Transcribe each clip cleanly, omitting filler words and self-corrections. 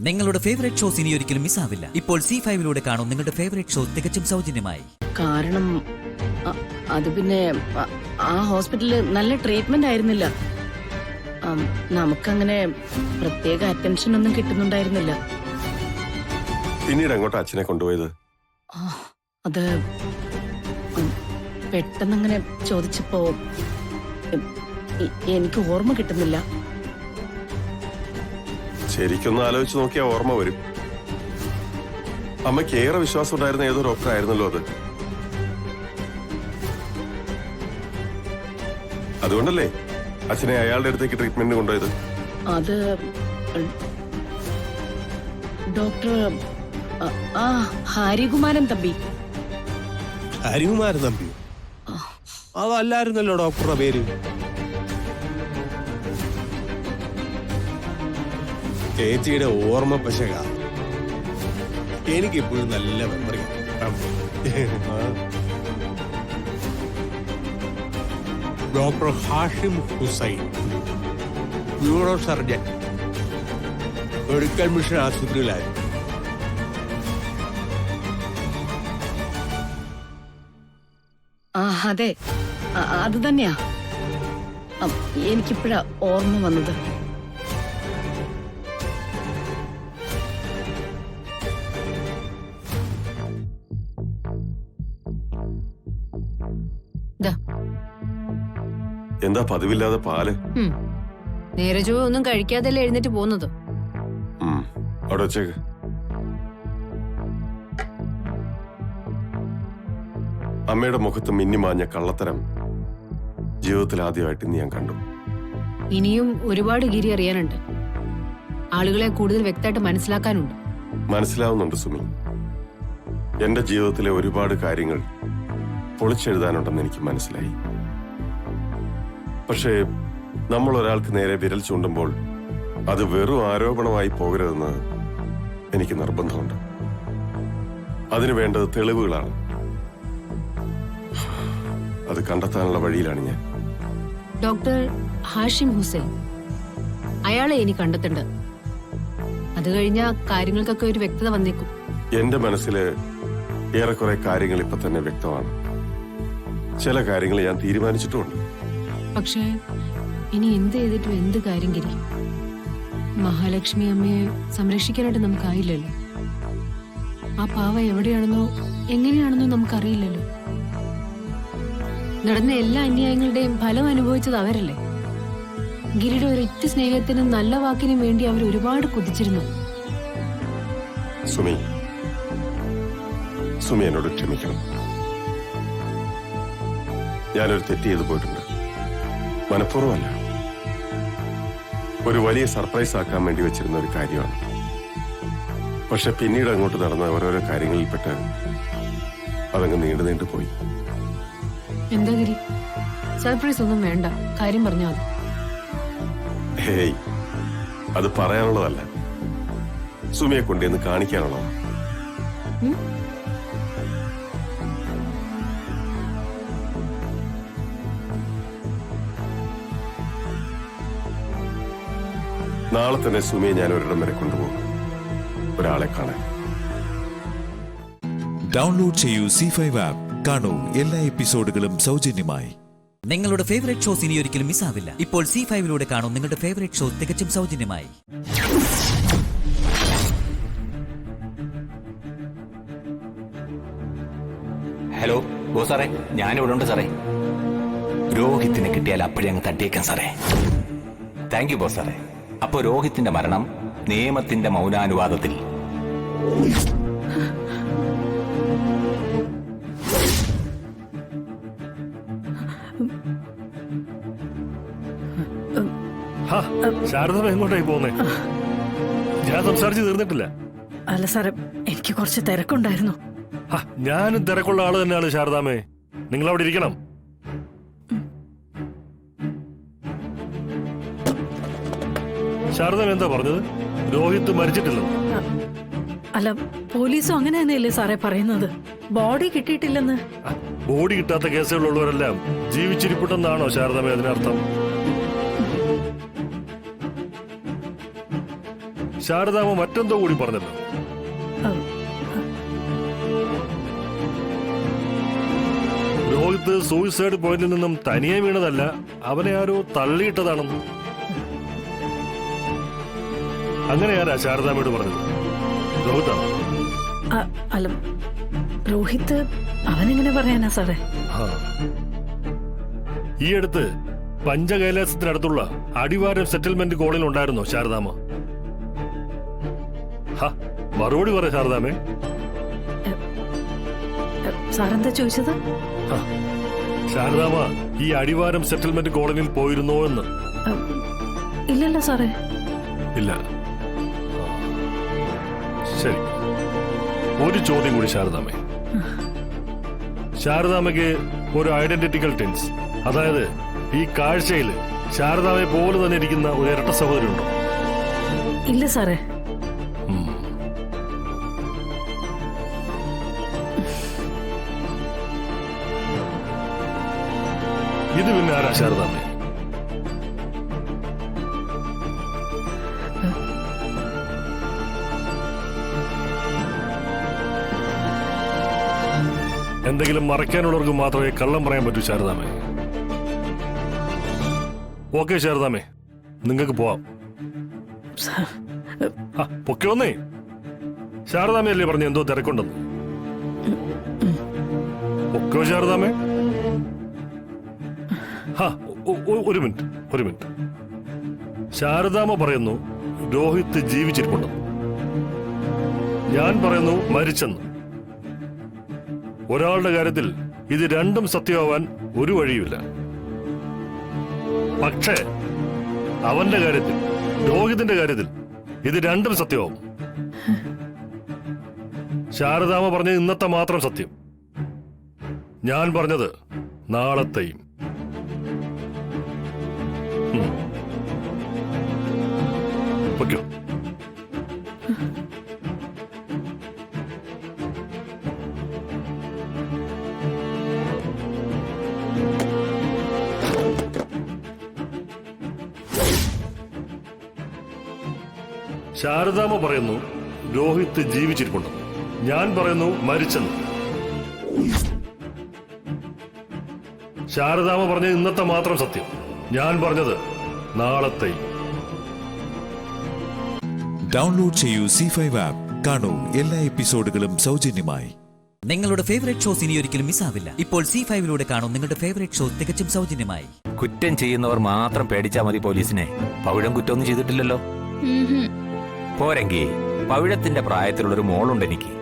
നിങ്ങളുടെ favourite shows ഇനി ഒരിക്കലും മിസ്സാവില്ല. ഇപ്പോൾ C5 കാണും നിങ്ങളുടെ ഫേവറേറ്റ് ഷോ തികച്ചും സൗജന്യമായി. കാരണം അത് പിന്നെ ആ ഹോസ്പിറ്റലിൽ നല്ല ട്രീറ്റ്മെന്റ് ആയിരുന്നില്ല. നമുക്കങ്ങനെ പ്രത്യേക അറ്റൻഷൻ ഒന്നും കിട്ടുന്നുണ്ടായിരുന്നില്ല. പിന്നീട് അങ്ങോട്ട് അച്ഛനെ കൊണ്ടുപോയത്? അത് പെട്ടെന്നങ്ങനെ ചോദിച്ചപ്പോ എനിക്ക് ഓർമ്മ കിട്ടുന്നില്ല. ശരിക്കൊന്ന് ആലോചിച്ച് നോക്കിയാ ഓർമ്മ വരും. അമ്മയ്ക്ക് ഏറെ വിശ്വാസം ഉണ്ടായിരുന്ന ഏതോ ഡോക്ടർ ആയിരുന്നല്ലോ അത്. അതുകൊണ്ടല്ലേ അച്ഛനെ അയാളുടെ അടുത്തേക്ക് ട്രീറ്റ്മെന്റിന് കൊണ്ടുപോയത്? അത് ഡോക്ടർ ഹരികുമാരൻ തമ്പി. ഹരികുമാരൻ തമ്പി? അതല്ലായിരുന്നല്ലോ ഡോക്ടറുടെ പേര്. ചേച്ചിയുടെ ഓർമ്മ പശക എനിക്കിപ്പോഴും നല്ല memory. Doctor Hashim Hussain, neurosurgeon, medical mission ആശുപത്രിയിലായിരുന്നു. അതെ, അത് തന്നെയാ എനിക്കിപ്പോഴാ ഓർമ്മ വന്നത്. എന്താ പതിവില്ലാതെ പാല്? നേരെ ചോ ഒന്നും കഴിക്കാതല്ലേ എഴുന്നേറ്റ് പോകുന്നത്. അവിടെ വെച്ചേക്ക്. അമ്മയുടെ മുഖത്ത് മിന്നിമാഞ്ഞ കള്ളത്തരം ജീവിതത്തിൽ ആദ്യമായിട്ട് ഇന്ന് ഞാൻ കണ്ടു. ഇനിയും ഒരുപാട് ഗിരി അറിയാനുണ്ട്. ആളുകളെ കൂടുതൽ വ്യക്തമായിട്ട് മനസ്സിലാക്കാനുണ്ട്. മനസ്സിലാവുന്നുണ്ട് സുമി. എന്റെ ജീവിതത്തിലെ ഒരുപാട് കാര്യങ്ങൾ പൊളിച്ചെഴുതാനുണ്ടെന്ന് എനിക്ക് മനസ്സിലായി. പക്ഷേ നമ്മൾ ഒരാൾക്ക് നേരെ വിരൽ ചൂണ്ടുമ്പോൾ അത് വെറും ആരോപണമായി പോകരുതെന്ന് എനിക്ക് നിർബന്ധമുണ്ട്. അതിനു വേണ്ടത് തെളിവുകളാണ്. അത് കണ്ടെത്താനുള്ള വഴിയിലാണ് ഞാൻ. ഡോക്ടർ ഹാഷിം ഹുസൈൻ, അയാളെ ഇനി കണ്ടെത്തണ്ട. അത് കഴിഞ്ഞ കാര്യങ്ങൾക്കൊക്കെ ഒരു വ്യക്തത വന്നേക്കും. എന്റെ മനസ്സില് ഏറെക്കുറെ കാര്യങ്ങൾ ഇപ്പൊ തന്നെ വ്യക്തമാണ്. ചില കാര്യങ്ങൾ ഞാൻ തീരുമാനിച്ചിട്ടുമുണ്ട്. പക്ഷേ ഇനി എന്ത് ചെയ്തിട്ടും എന്ത് കാര്യം ഗിരി? മഹാലക്ഷ്മി അമ്മയെ സംരക്ഷിക്കാനായിട്ട് നമുക്കായില്ലല്ലോ. ആ പാവ എവിടെയാണെന്നോ എങ്ങനെയാണെന്നോ നമുക്കറിയില്ലല്ലോ. നടന്ന എല്ലാ അന്യായങ്ങളുടെയും ഫലം അനുഭവിച്ചത് അവരല്ലേ. ഗിരിയുടെ ഒരൊറ്റ സ്നേഹത്തിനും നല്ല വാക്കിനും വേണ്ടി അവർ ഒരുപാട് കുതിച്ചിരുന്നു. സുമി എന്നോട് ക്ഷമിക്കണം. ഞാനൊരു തെറ്റ് ചെയ്തു പോയിട്ടുണ്ട്. മനഃപൂർവ്വമല്ല, ഒരു വലിയ സർപ്രൈസ് ആക്കാൻ വേണ്ടി വെച്ചിരുന്ന ഒരു കാര്യമാണ്. പക്ഷെ പിന്നീട് അങ്ങോട്ട് നടന്ന ഓരോരോ കാര്യങ്ങളിൽപ്പെട്ട് അതങ്ങ് നീണ്ടു പോയി. എന്താ ഗിരി, സർപ്രൈസ് ഒന്നും വേണ്ട, കാര്യം പറഞ്ഞാൽ മതി. ഹേയ്, അത് പറയാനുള്ളതല്ല, സുമിയെ കൊണ്ടുവന്ന് കാണിക്കാനുള്ളതാണ്. നാളെ തന്നെ സുമിയെ ഞാൻ ഒരിടം വരെ കൊണ്ടുപോകും, ഒരാളെ കാണാൻ. ഡൗൺലോഡ് ചെയ്യൂ C5 ആപ്പ്. കാണൂ എല്ലാ എപ്പിസോഡുകളും സൗജന്യമായി. നിങ്ങളുടെ ഫേവറേറ്റ് ഷോസ് ഇനി ഒരിക്കലും മിസ്സാവില്ല. ഇപ്പോൾ C5 കാണും നിങ്ങളുടെ ഫേവറേറ്റ് ഷോ തികച്ചും സൗജന്യമായി. ഹലോ ബോസ് സാറേ, ഞാനിവിടെ ഉണ്ട് സാറേ. രോഹിത്തിനെ കിട്ടിയാൽ അപ്പോഴേ അങ്ങ് തട്ടിയേക്കാം സാറേ. താങ്ക് യു ബോസ് സാറേ. അപ്പോ രോഹിത്തിന്റെ മരണം നിയമത്തിന്റെ മൗനാനുവാദത്തിൽ. ശാരദ എങ്ങോട്ടായി പോകുന്നേ? ഞാൻ സംസാരിച്ച് തീർന്നിട്ടില്ല. അല്ല സാറേ, എനിക്ക് കുറച്ച് തിരക്കുണ്ടായിരുന്നു. ഞാനും തിരക്കുള്ള ആള് തന്നെയാണ് ശാരദാമേ. നിങ്ങൾ അവിടെ ഇരിക്കണം. ശാരദാമ എന്താ പറഞ്ഞത്? രോഹിത് മരിച്ചിട്ടില്ല? അല്ല, പോലീസും അങ്ങനെ തന്നെയല്ലേ സാറേ പറയുന്നത്? ബോഡി കിട്ടിയിട്ടില്ലെന്ന്. ബോഡി കിട്ടാത്ത കേസുകളുള്ളവരെല്ലാം ജീവിച്ചിരിപ്പുണ്ടെന്നാണോ ശാരദാമേ അതിനർത്ഥം? ശാരദാമ്മ മറ്റെന്തോ കൂടി പറഞ്ഞല്ലോ. രോഹിത് സൂയിസൈഡ് പോയിന്റിൽ നിന്നും തനിയെ വീണതല്ല, അവനെ ആരോ തള്ളിയിട്ടതാണെന്ന്. അങ്ങനെയാരാ ശാരദാമ്മയോട് പറഞ്ഞത്? രോഹിതാണോ? അല്ല, രോഹിത് അവനെങ്ങനെ പറയാനാ സാറേ? ഈ അടുത്ത് പഞ്ചകൈലാസത്തിനടുത്തുള്ള അടിവാരം സെറ്റിൽമെന്റ് കോളനിൽ ഉണ്ടായിരുന്നോ ശാരദാമ്മ? മറുപടി പറ ശാരദാമ്മേ. സാറെന്താ ചോദിച്ചത്? ശാരദാമ്മ ഈ അടിവാരം സെറ്റിൽമെന്റ് കോളനിയിൽ പോയിരുന്നോ എന്ന്? ഇല്ലല്ലോ സാറേ. ഇല്ല. ശരി, ഒരു ചോദ്യം കൂടി ശാരദാമ്മേ. ശാരദാമ്മയ്ക്ക് ഒരു ഐഡന്റിറ്റിക്കൽ ടെൻസ്, അതായത് ഈ കാഴ്ചയിൽ ശാരദാമ്മയെ പോലെ തന്നെ ഇരിക്കുന്ന ഒരു ഇരട്ട സഹോദരി ഉണ്ടോ? ഇല്ല സാറേ. ഇത് പിന്നെ ആരാ ശാരദാമ്മേ? എന്തെങ്കിലും മറയ്ക്കാനുള്ളവർക്ക് മാത്രമേ കള്ളം പറയാൻ പറ്റൂ ശാരദാമ്മേ. ഓക്കെ ശാരദാമ്മേ, നിങ്ങൾക്ക് പോവാം. പൊക്കെ വന്നേ. ശാരദാമ്മയല്ലേ പറഞ്ഞ എന്തോ തിരക്കുണ്ടെന്ന്? ഒക്കെ ശാരദാമ്മേ. ഒരു മിനിറ്റ്. ശാരദാമ്മ പറയുന്നു രോഹിത് ജീവിച്ചിരിപ്പുണ്ടെന്ന്. ഞാൻ പറയുന്നു മരിച്ചെന്ന്. ഒരാളുടെ കാര്യത്തിൽ ഇത് രണ്ടും സത്യമാവാൻ ഒരു വഴിയുമില്ല. പക്ഷേ അവന്റെ കാര്യത്തിൽ, രോഹിതിന്റെ കാര്യത്തിൽ ഇത് രണ്ടും സത്യമാവും. ശാരദാമ്മ പറഞ്ഞത് ഇന്നത്തെ മാത്രം സത്യം, ഞാൻ പറഞ്ഞത് നാളത്തെയും. ഓക്കെ. ശാരദാമ്മ പറയുന്നു രോഹിത് ജീവിച്ചിരിപ്പുണ്ടെന്ന്. ഞാൻ പറയുന്നു മരിച്ചെന്ന്. ശാരദാമ്മ പറഞ്ഞത് ഇന്നത്തെ മാത്രം സത്യം, ഞാൻ പറഞ്ഞത് നാളത്തെയും. ഡൗൺലോഡ് ചെയ്യൂ C5 ആപ്പ്. കാണൂ എല്ലാ എപ്പിസോഡുകളും സൗജന്യമായി. നിങ്ങളുടെ ഫേവറേറ്റ് ഷോസ് ഇനി ഒരിക്കലും മിസ്സാവില്ല. ഇപ്പോൾ C5 കാണും നിങ്ങളുടെ ഫേവറേറ്റ് ഷോ തികച്ചും സൗജന്യമായി. കുറ്റം ചെയ്യുന്നവർ മാത്രം പേടിച്ചാൽ മതി പോലീസിനെ. പവിഴം കുറ്റമൊന്നും ചെയ്തിട്ടില്ലല്ലോ. പോരെങ്കി പവിഴത്തിന്റെ പ്രായത്തിലുള്ളൊരു മോളുണ്ട് എനിക്ക്.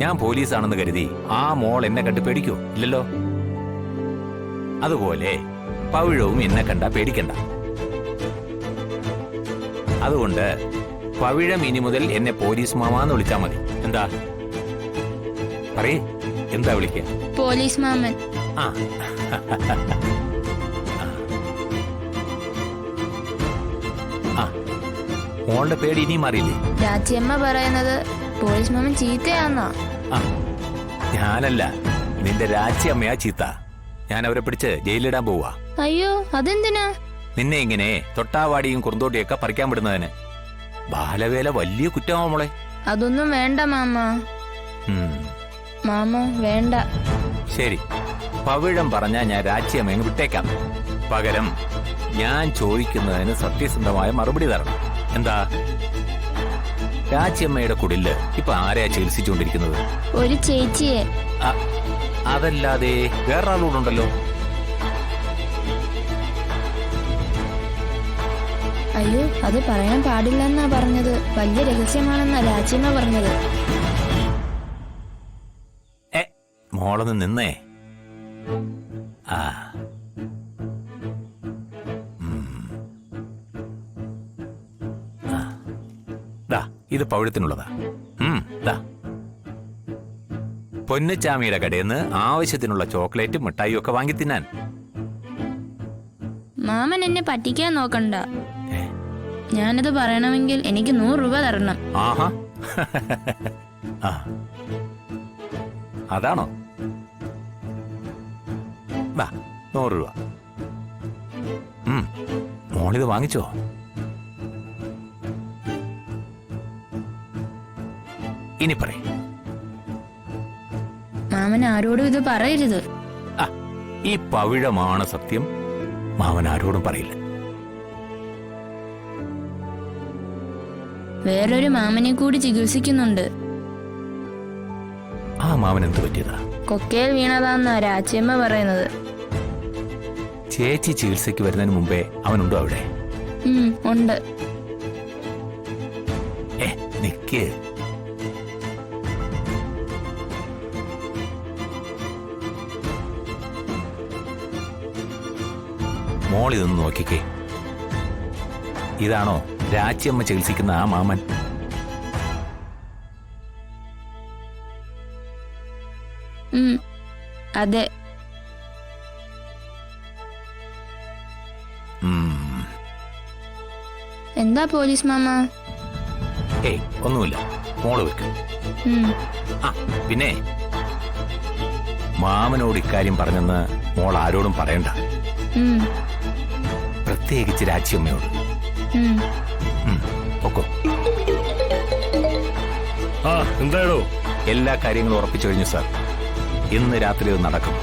ഞാൻ പോലീസാണെന്ന് കരുതി ആ മോൾ എന്നെ കണ്ട് പേടിക്കോ? ഇല്ലല്ലോ. അതുപോലെ പവിഴവും എന്നെ കണ്ടാ പേടിക്കണ്ട. അതുകൊണ്ട് പവിഴം ഇനി മുതൽ എന്നെ പോലീസ് മാമാന്ന് വിളിച്ചാ മതി. എന്താ പറയേ? എന്താ വിളിക്ക? പോലീസ് മാമൻ. ആ മോളുടെ പേടി ഇനിയും മാറിയില്ലേ? രാച്ചിയമ്മ പറയുന്നത് പോലീസ് മാമൻ ചീത്തയാന്നാ. ഞാനല്ല, നിന്റെ രാച്ചി അമ്മയാ ചീത്ത. ഞാൻ അവരെ പിടിച്ച് ജയിലിടാൻ പോവാ. അയ്യോ, അതെന്തിനാ? നിന്നെ ഇങ്ങനെ തൊട്ടാവാടിയും കുറുന്തോട്ടിയൊക്കെ പറിക്കാൻ വിടുന്നതിന്. ബാലവേല വലിയ കുറ്റമാ മോളെ. അതൊന്നും വേണ്ട മാമ. മാമ വേണ്ട. ശരി, പവിഴം പറഞ്ഞാ ഞാൻ രാച്ചിയമ്മയെ വിട്ടേക്കാം. പകരം ഞാൻ ചോദിക്കുന്നതിന് സത്യസന്ധമായ മറുപടി തരണം. എന്താ? രാച്ചിയമ്മയുടെ കുടില് ഇപ്പൊ ആരെയാ ചികിത്സിച്ചുകൊണ്ടിരിക്കുന്നത്? ഒരു ചേച്ചിയെ. അതല്ലാതെ വേറൊരാളൂടുണ്ടല്ലോ. അയ്യോ, അത് പറയാൻ പാടില്ലെന്നാ പറഞ്ഞത്. വലിയ രഹസ്യമാണെന്നാ രാച്ചിയമ്മ പറഞ്ഞത്. മോളൊന്ന് നിന്നേ. ഇത് പവിഴത്തിനുള്ളതാ. പൊന്നച്ചാമിയുടെ കടയിൽ നിന്ന് ആവശ്യത്തിനുള്ള ചോക്ലേറ്റും മിഠായിയും ഒക്കെ വാങ്ങി തിന്നാൻ. മാമൻ എന്നെ പറ്റിക്കാൻ നോക്കണ്ട. ഞാനത് പറയണമെങ്കിൽ എനിക്ക് 100 രൂപ തരണം. ആഹാ, അതാണോ? 100 രൂപ. മോളിത് വാങ്ങിച്ചോ? ഇനി പറയും. മാമൻ ആരോടും ഇത് പറയരുത്. ഈ പവിഴമാണ് സത്യം. മാമൻ ആരോടും പറയില്ല. വേറൊരു മാമനെ കൂടി ചികിത്സിക്കുന്നുണ്ട്. ആ മാമൻ എന്ത് പറ്റിയതാ? കൊക്കയിൽ വീണതാന്നാ രാച്ചിയമ്മ പറയുന്നത്. ചേച്ചി ചികിത്സയ്ക്ക് വരുന്നതിന് മുമ്പേ അവനുണ്ടോ അവിടെ? ഉണ്ട്. നിക്ക്. മോളിതൊന്ന് നോക്കിക്കേ. ഇതാണോ രാച്ചിയമ്മ ചികിത്സിക്കുന്ന ആ മാമൻ? അതെ. എന്താ പോലീസ് മാമ? ഒന്നുമില്ല, മോള് വെക്ക്. പിന്നെ മാമനോട് ഇക്കാര്യം പറഞ്ഞെന്ന് മോൾ ആരോടും പറയണ്ട, പ്രത്യേകിച്ച് രാച്ചിയമ്മയോട്. ഒക്കോ. എന്തായാലോ എല്ലാ കാര്യങ്ങളും ഉറപ്പിച്ചു കഴിഞ്ഞു സാർ. ഇന്ന് രാത്രി ഇത് നടക്കും.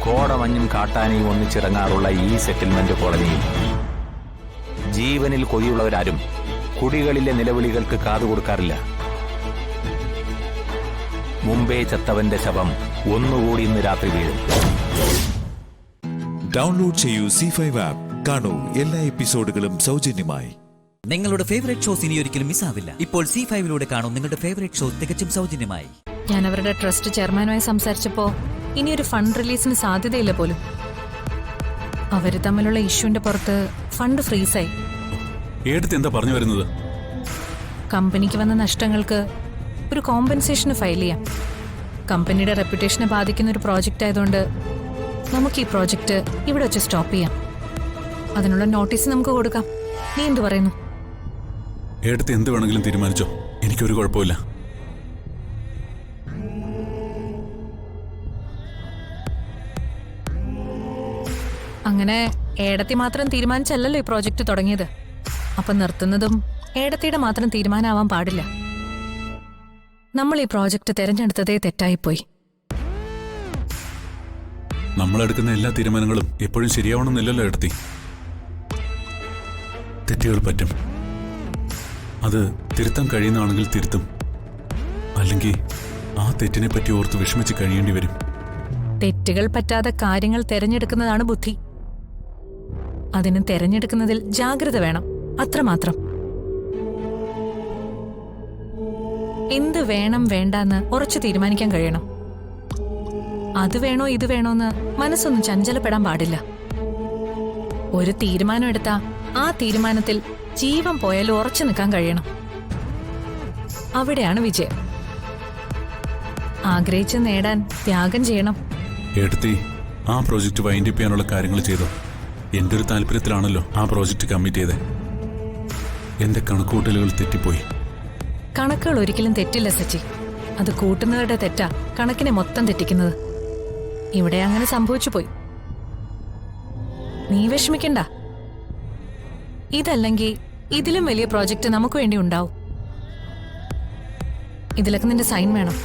കോടമഞ്ഞും കാട്ടാനയും ഒന്നിച്ചിറങ്ങാറുള്ള ഈ സെറ്റിൽമെന്റ് കോളനിയിൽ ജീവനിൽ കൊതിയുള്ളവരാരും കുടികളിലെ നിലവിളികൾക്ക് കാതുകൊടുക്കാറില്ല. മുമ്പേ ചത്തവന്റെ ശവം ഒന്നുകൂടി ഇന്ന് രാത്രി വീഴും. ഡൗൺലോഡ് ചെയ്യൂ C5 ആപ്പ്. കാണൂ എല്ലാ എപ്പിസോഡുകളും സൗജന്യമായി. നിങ്ങളുടെ ഫേവറേറ്റ് ഷോസ് ഇനി ഒരിക്കലും മിസ്സാവില്ല. ഇപ്പോൾ C5 കാണൂ നിങ്ങളുടെ ഫേവറേറ്റ് ഷോ തികച്ചും സൗജന്യമായി. ഞാൻ അവരുടെ ട്രസ്റ്റ് ചെയർമാനുമായി സംസാരിച്ചപ്പോ ഇനിയൊരു ഫണ്ട് റിലീസിന് സാധ്യതയില്ല പോലും. അവര് തമ്മിലുള്ള ഇഷ്യൂന്റെ പുറത്ത് ഫണ്ട് ഫ്രീസായി. എന്താ പറഞ്ഞു വരുന്നത്? കമ്പനിക്ക് വന്ന നഷ്ടങ്ങൾക്ക് ഒരു കോമ്പൻസേഷന് ഫയൽ ചെയ്യാം. കമ്പനിയുടെ റെപ്യൂട്ടേഷനെ ബാധിക്കുന്ന ഒരു പ്രോജക്റ്റ് ആയതുകൊണ്ട് നമുക്ക് ഈ പ്രോജക്റ്റ് ഇവിടെ വെച്ച് സ്റ്റോപ്പ് ചെയ്യാം. അതിനുള്ള നോട്ടീസ് നമുക്ക് കൊടുക്കാം. നീ എന്തു പറയുന്നു? എന്ത് വേണമെങ്കിലും തീരുമാനിച്ചോ, എനിക്കൊരു കുഴപ്പമില്ല. അങ്ങനെ ഏടത്തി മാത്രം തീരുമാനിച്ചല്ലോ ഈ പ്രോജക്റ്റ് തുടങ്ങിയത്. അപ്പൊ നിർത്തുന്നതും ഏടത്തിയുടെ മാത്രം തീരുമാനമാവാൻ പാടില്ല. നമ്മൾ ഈ പ്രോജക്റ്റ് തിരഞ്ഞെടുത്തതേ തെറ്റായിപ്പോയി. നമ്മളെടുക്കുന്ന എല്ലാ തീരുമാനങ്ങളും എപ്പോഴും ശരിയാവണമെന്നില്ലല്ലോ ഏടത്തി. തെറ്റുകൾ പറ്റും. അത് തിരുത്താൻ കഴിയുന്നതാണെങ്കിൽ തിരുത്തും. അല്ലെങ്കിൽ ആ തെറ്റിനെ പറ്റി ഓർത്ത് വിഷമിച്ച് കഴിയേണ്ടി വരും. തെറ്റുകൾ പറ്റാതെ കാര്യങ്ങൾ തിരഞ്ഞെടുക്കുന്നതാണ് ബുദ്ധി. അതിന് തിരഞ്ഞെടുക്കുന്നതിൽ ജാഗ്രത വേണം, അത്രമാത്രം. എന്ത് വേണം വേണ്ടെന്ന് ഉറച്ചു തീരുമാനിക്കാൻ കഴിയണം. അത് വേണോ ഇത് വേണോന്ന് മനസ്സൊന്നും ചഞ്ചലപ്പെടാൻ പാടില്ല. ഒരു തീരുമാനം എടുത്താ ആ തീരുമാനത്തിൽ ജീവൻ പോയാലും ഉറച്ചു നിൽക്കാൻ കഴിയണം. അവിടെയാണ് വിജയം. ആഗ്രഹിച്ച് നേടാൻ ത്യാഗം ചെയ്യണം. ഏടത്തി, ആ പ്രോജക്റ്റ് വൈൻഡപ്പ് ചെയ്യാനുള്ള കാര്യങ്ങൾ ചെയ്തോ? എന്റെ ഒരു താല്പര്യത്തിലാണല്ലോ ആ പ്രോജക്റ്റ് കമ്മിറ്റ് ചെയ്തത്. എന്റെ കണക്കുകൂട്ടലുകൾ തെറ്റിപ്പോയി. കണക്കുകൾ ഒരിക്കലും തെറ്റില്ല സച്ചി. അത് കൂട്ടുന്നവരുടെ തെറ്റാ കണക്കിനെ മൊത്തം തെറ്റിക്കുന്നത്. ഇവിടെ അങ്ങനെ സംഭവിച്ചു പോയി. നീ വിഷമിക്കണ്ട. ഇതല്ലെങ്കിൽ ഇതിലും വലിയ പ്രോജക്റ്റ് നമുക്ക് വേണ്ടി ഉണ്ടാവും. ഇതിലൊക്കെ നിന്റെ സൈൻ വേണം.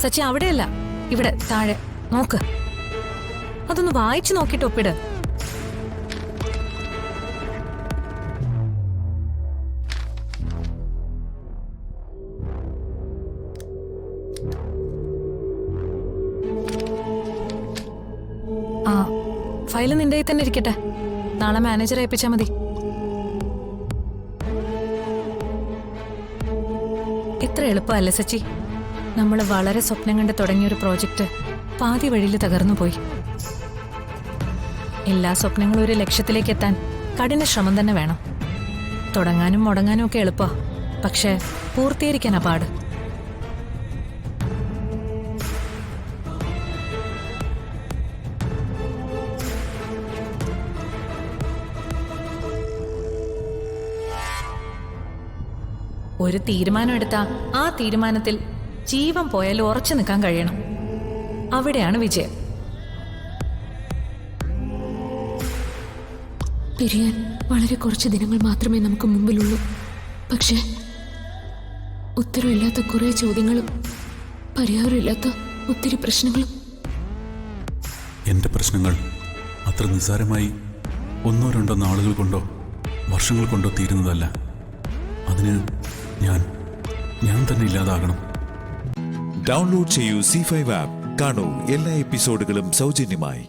സച്ചി, അവിടെയല്ല, ഇവിടെ താഴെ നോക്ക്. അതൊന്ന് വായിച്ചു നോക്കിട്ട് ഒപ്പിട്. ആ ഫയല് നിന്റെ കയ്യിൽ തന്നെ ഇരിക്കട്ടെ. നാളെ മാനേജറെ ഏൽപ്പിച്ചാൽ മതി. ഇത്ര എളുപ്പമല്ല സച്ചി. നമ്മൾ വളരെ സ്വപ്നം കണ്ട് തുടങ്ങിയൊരു പ്രോജക്റ്റ് പാതി വഴിയിൽ തകർന്നു പോയി. എല്ലാ സ്വപ്നങ്ങളും ഒരു ലക്ഷ്യത്തിലേക്ക് എത്താൻ കഠിന ശ്രമം തന്നെ വേണം. തുടങ്ങാനും മുടങ്ങാനും ഒക്കെ എളുപ്പമാണ്, പക്ഷെ പൂർത്തീകരിക്കാനാ പാട്. ഒരു തീരുമാനം എടുത്താ ആ തീരുമാനത്തിൽ ജീവൻ പോയാലും ഉറച്ചു നിൽക്കാൻ കഴിയണം. അവിടെയാണ് വിജയം. പിരിയാൻ വളരെ കുറച്ച് ദിനങ്ങൾ മാത്രമേ നമുക്ക് മുമ്പിലുള്ളൂ. പക്ഷേ ഉത്തരവില്ലാത്ത കുറെ ചോദ്യങ്ങളും പരിഹാരമില്ലാത്ത ഒത്തിരി പ്രശ്നങ്ങളും. എന്റെ പ്രശ്നങ്ങൾ അത്ര നിസ്സാരമായി 1-2 നാളുകൾ കൊണ്ടോ വർഷങ്ങൾ കൊണ്ടോ തീരുന്നതല്ല. അതിന് ഞാൻ തന്നെ ഇല്ലാതാകണം. ഡൗൺലോഡ് ചെയ്യൂ C5 ആപ്പ്. കാണൂ എല്ലാ എപ്പിസോഡുകളും സൗജന്യമായി.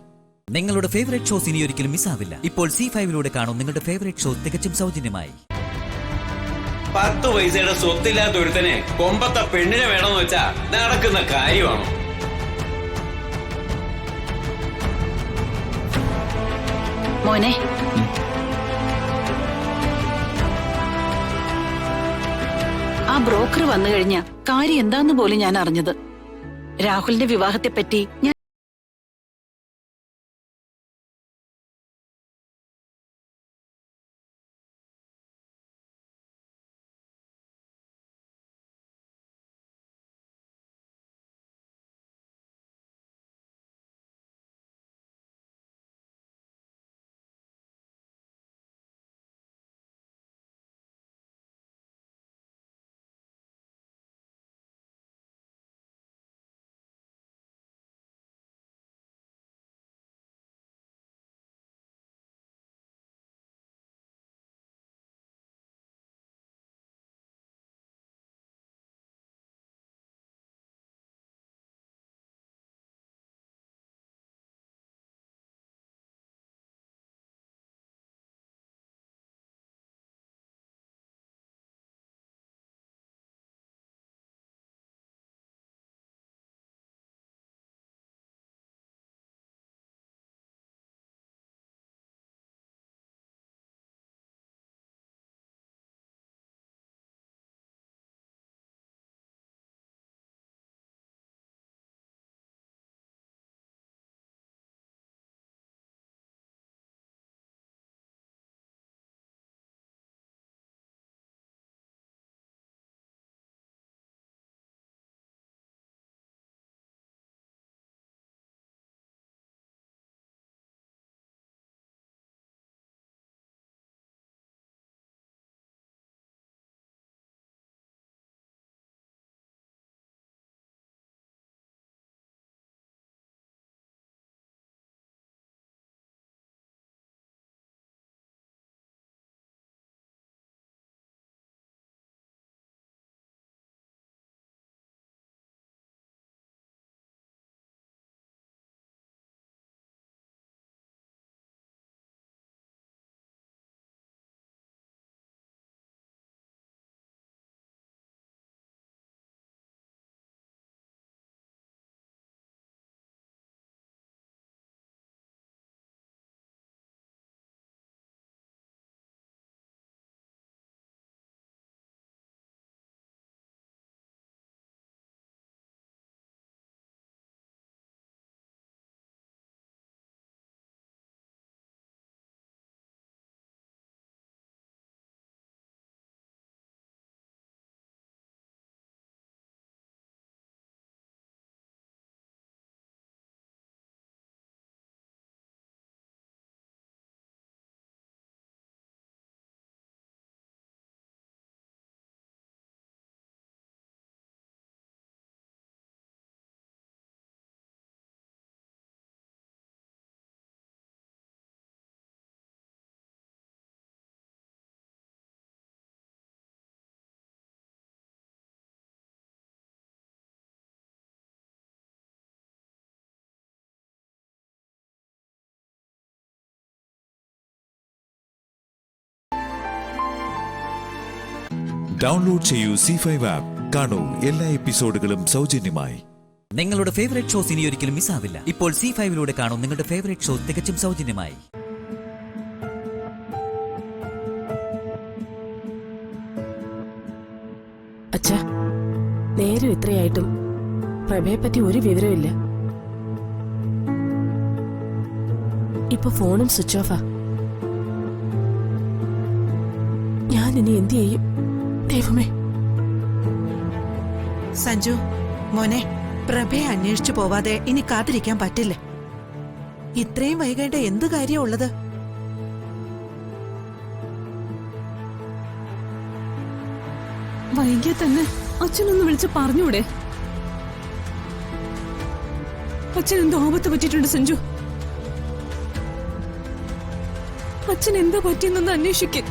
നിങ്ങളുടെ ഫേവറേറ്റ് ഷോസ് ഇനി ഒരിക്കലും മിസ്സാവില്ല. ഇപ്പോൾ C5 കാണൂ നിങ്ങളുടെ ഫേവറേറ്റ് ഷോ തികച്ചും സൗജന്യമായി. 10 പൈസയുടെ സ്വത്തില്ലാത്ത ഒരുത്തനെ കൊമ്പത്തെ പെണ്ണിനെ വേണമെന്ന് വെച്ചാ നടക്കുന്ന കാര്യമാണോ? മോനെ, ആ ബ്രോക്കർ വന്നു കഴിഞ്ഞ കാര്യം എന്താന്ന് പോലും ഞാൻ അറിഞ്ഞത്. രാഹുലിന്റെ വിവാഹത്തെപ്പറ്റി ഞാൻ ഡൗൺലോഡ് ചെയ്യൂ C5 ആപ്പ്. കാണൂ എല്ലാ എപ്പിസോഡുകളും സൗജന്യമായി. നിങ്ങളുടെ ഫേവറേറ്റ് ഷോസ് ഇനി ഒരിക്കലും മിസ്സാവില്ല. ഇപ്പോൾ C5 കാണൂ നിങ്ങളുടെ ഫേവറേറ്റ് ഷോ തികച്ചും സൗജന്യമായി. അച്ഛാ, നേരം ഇത്രയായിട്ടും പ്രഭയെ പറ്റി ഒരു വിവരമില്ല. ഇപ്പൊ ഫോണും സ്വിച്ച് ഓഫാ. ഞാൻ ഇനി എന്ത് ചെയ്യും? ദൈവമേ. സഞ്ജു, മോനെ, പ്രഭയെ അന്വേഷിച്ചു പോവാതെ ഇനി കാത്തിരിക്കാൻ പറ്റില്ല. ഇത്രയും വൈകേണ്ട എന്ത് കാര്യമുള്ളത്? വൈകിയ തന്നെ അച്ഛനൊന്ന് വിളിച്ച് പറഞ്ഞൂടെ? അച്ഛൻ എന്തോ ആപത്ത് പറ്റിയിട്ടുണ്ട് സഞ്ജു. അച്ഛൻ എന്താ പറ്റിയെന്നൊന്ന് അന്വേഷിക്ക്.